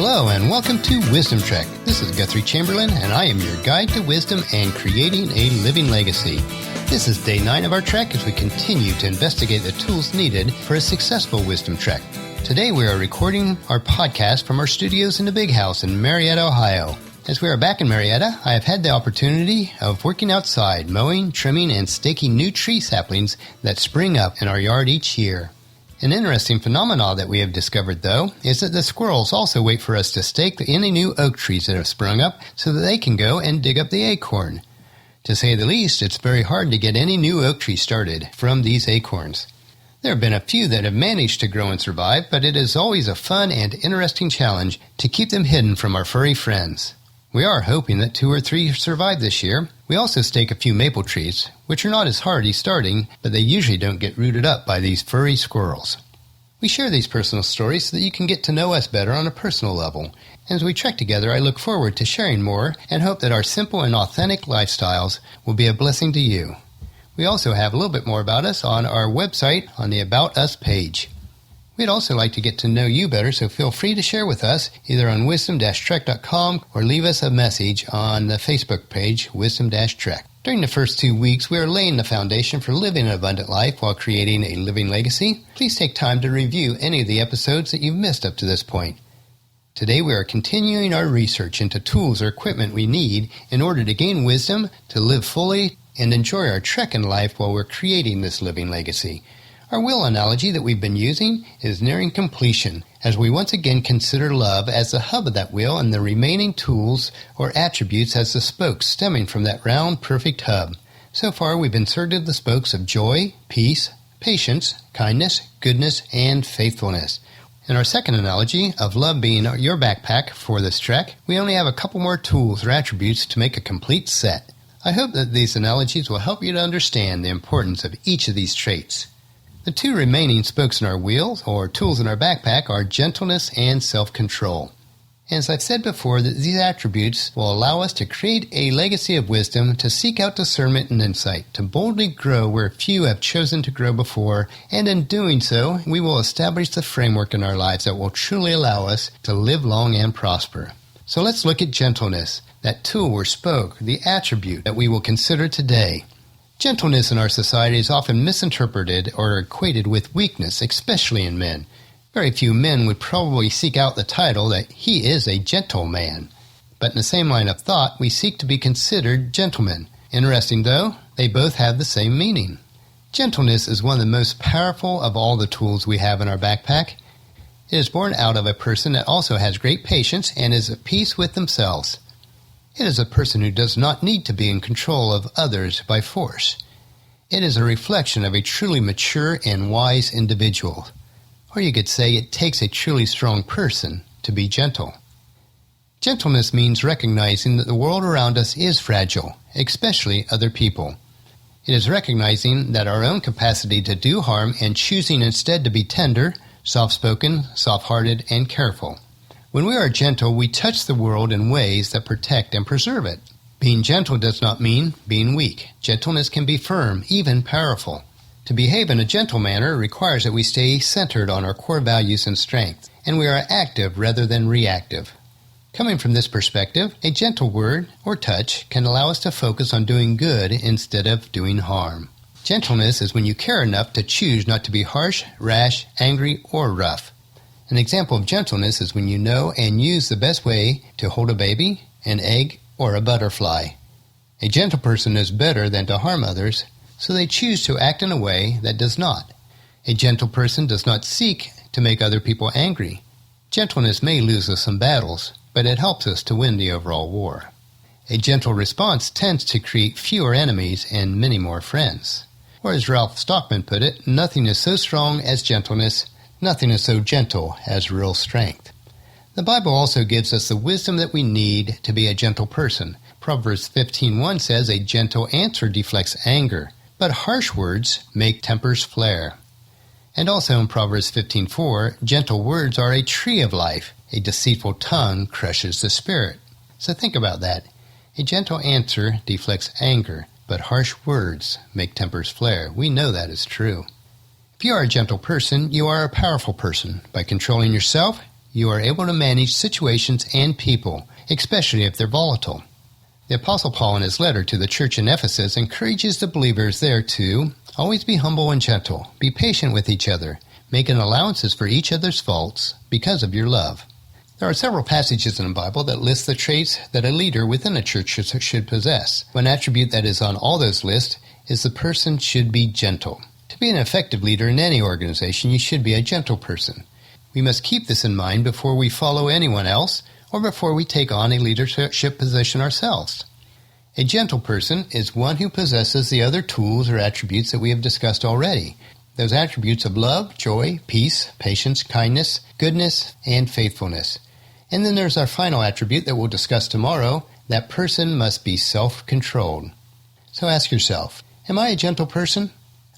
Hello and welcome to Wisdom Trek. This is Guthrie Chamberlain and I am your guide to wisdom and creating a living legacy. This is day 9 of our trek as we continue to investigate the tools needed for a successful wisdom trek. Today we are recording our podcast from our studios in the Big House in Marietta, Ohio. As we are back in Marietta, I have had the opportunity of working outside, mowing, trimming, and staking new tree saplings that spring up in our yard each year. An interesting phenomenon that we have discovered, though, is that the squirrels also wait for us to stake any new oak trees that have sprung up so that they can go and dig up the acorn. To say the least, it's very hard to get any new oak tree started from these acorns. There have been a few that have managed to grow and survive, but it is always a fun and interesting challenge to keep them hidden from our furry friends. We are hoping that 2 or 3 survive this year. We also stake a few maple trees, which are not as hardy starting, but they usually don't get rooted up by these furry squirrels. We share these personal stories so that you can get to know us better on a personal level. As we trek together, I look forward to sharing more and hope that our simple and authentic lifestyles will be a blessing to you. We also have a little bit more about us on our website on the About Us page. We'd also like to get to know you better, so feel free to share with us either on wisdom-trek.com or leave us a message on the Facebook page, Wisdom-Trek. During the first 2 weeks, we are laying the foundation for living an abundant life while creating a living legacy. Please take time to review any of the episodes that you've missed up to this point. Today, we are continuing our research into tools or equipment we need in order to gain wisdom, to live fully, and enjoy our trek in life while we're creating this living legacy. Our wheel analogy that we've been using is nearing completion, as we once again consider love as the hub of that wheel and the remaining tools or attributes as the spokes stemming from that round, perfect hub. So far, we've inserted the spokes of joy, peace, patience, kindness, goodness, and faithfulness. In our second analogy of love being your backpack for this trek, we only have a couple more tools or attributes to make a complete set. I hope that these analogies will help you to understand the importance of each of these traits. The 2 remaining spokes in our wheels, or tools in our backpack, are gentleness and self-control. As I've said before, that these attributes will allow us to create a legacy of wisdom, to seek out discernment and insight, to boldly grow where few have chosen to grow before, and in doing so, we will establish the framework in our lives that will truly allow us to live long and prosper. So let's look at gentleness, that tool or spoke, the attribute that we will consider today. Gentleness in our society is often misinterpreted or equated with weakness, especially in men. Very few men would probably seek out the title that he is a gentleman. But in the same line of thought, we seek to be considered gentlemen. Interesting though, they both have the same meaning. Gentleness is one of the most powerful of all the tools we have in our backpack. It is born out of a person that also has great patience and is at peace with themselves. It is a person who does not need to be in control of others by force. It is a reflection of a truly mature and wise individual. Or you could say it takes a truly strong person to be gentle. Gentleness means recognizing that the world around us is fragile, especially other people. It is recognizing that our own capacity to do harm and choosing instead to be tender, soft-spoken, soft-hearted, and careful. When we are gentle, we touch the world in ways that protect and preserve it. Being gentle does not mean being weak. Gentleness can be firm, even powerful. To behave in a gentle manner requires that we stay centered on our core values and strengths, and we are active rather than reactive. Coming from this perspective, a gentle word or touch can allow us to focus on doing good instead of doing harm. Gentleness is when you care enough to choose not to be harsh, rash, angry, or rough. An example of gentleness is when you know and use the best way to hold a baby, an egg, or a butterfly. A gentle person knows better than to harm others, so they choose to act in a way that does not. A gentle person does not seek to make other people angry. Gentleness may lose us some battles, but it helps us to win the overall war. A gentle response tends to create fewer enemies and many more friends. Or as Ralph Stockman put it, nothing is so strong as gentleness. Nothing is so gentle as real strength. The Bible also gives us the wisdom that we need to be a gentle person. Proverbs 15:1 says, "A gentle answer deflects anger, but harsh words make tempers flare." And also in Proverbs 15:4, gentle words are a tree of life. A deceitful tongue crushes the spirit. So think about that. A gentle answer deflects anger, but harsh words make tempers flare. We know that is true. If you are a gentle person, you are a powerful person. By controlling yourself, you are able to manage situations and people, especially if they're volatile. The Apostle Paul in his letter to the church in Ephesus encourages the believers there to always be humble and gentle, be patient with each other, making allowances for each other's faults because of your love. There are several passages in the Bible that list the traits that a leader within a church should possess. One attribute that is on all those lists is the person should be gentle. To be an effective leader in any organization, you should be a gentle person. We must keep this in mind before we follow anyone else or before we take on a leadership position ourselves. A gentle person is one who possesses the other tools or attributes that we have discussed already. Those attributes of love, joy, peace, patience, kindness, goodness, and faithfulness. And then there's our final attribute that we'll discuss tomorrow. That person must be self-controlled. So ask yourself, am I a gentle person?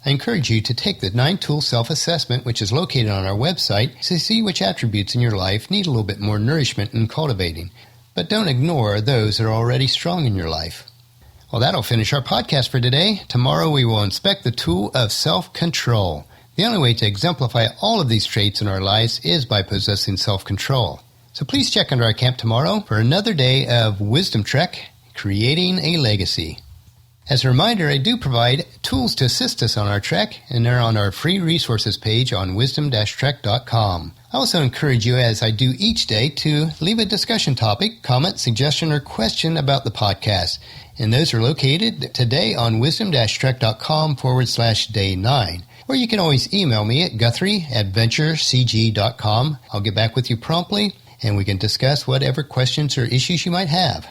I encourage you to take the 9-tool self-assessment, which is located on our website, to see which attributes in your life need a little bit more nourishment and cultivating. But don't ignore those that are already strong in your life. Well, that'll finish our podcast for today. Tomorrow we will inspect the tool of self-control. The only way to exemplify all of these traits in our lives is by possessing self-control. So please check under our camp tomorrow for another day of Wisdom Trek, Creating a Legacy. As a reminder, I do provide tools to assist us on our trek, and they're on our free resources page on wisdom-trek.com. I also encourage you, as I do each day, to leave a discussion topic, comment, suggestion, or question about the podcast. And those are located today on wisdom-trek.com/day 9. Or you can always email me at guthrie@venturecg.com. I'll get back with you promptly, and we can discuss whatever questions or issues you might have.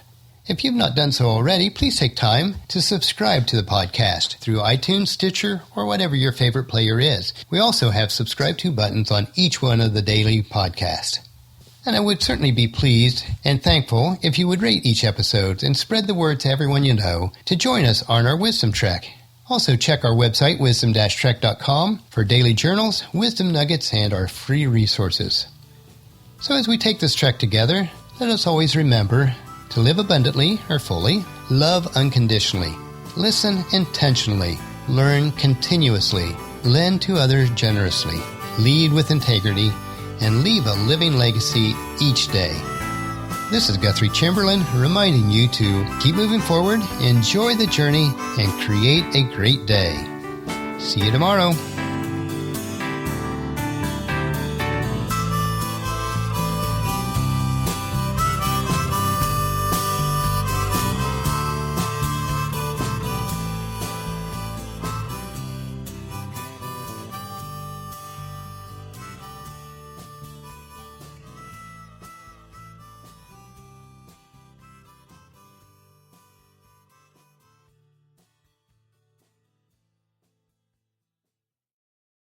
If you've not done so already, please take time to subscribe to the podcast through iTunes, Stitcher, or whatever your favorite player is. We also have subscribe to buttons on each one of the daily podcasts. And I would certainly be pleased and thankful if you would rate each episode and spread the word to everyone you know to join us on our Wisdom Trek. Also check our website, wisdom-trek.com, for daily journals, wisdom nuggets, and our free resources. So as we take this trek together, let us always remember to live abundantly or fully, love unconditionally, listen intentionally, learn continuously, lend to others generously, lead with integrity, and leave a living legacy each day. This is Guthrie Chamberlain reminding you to keep moving forward, enjoy the journey, and create a great day. See you tomorrow.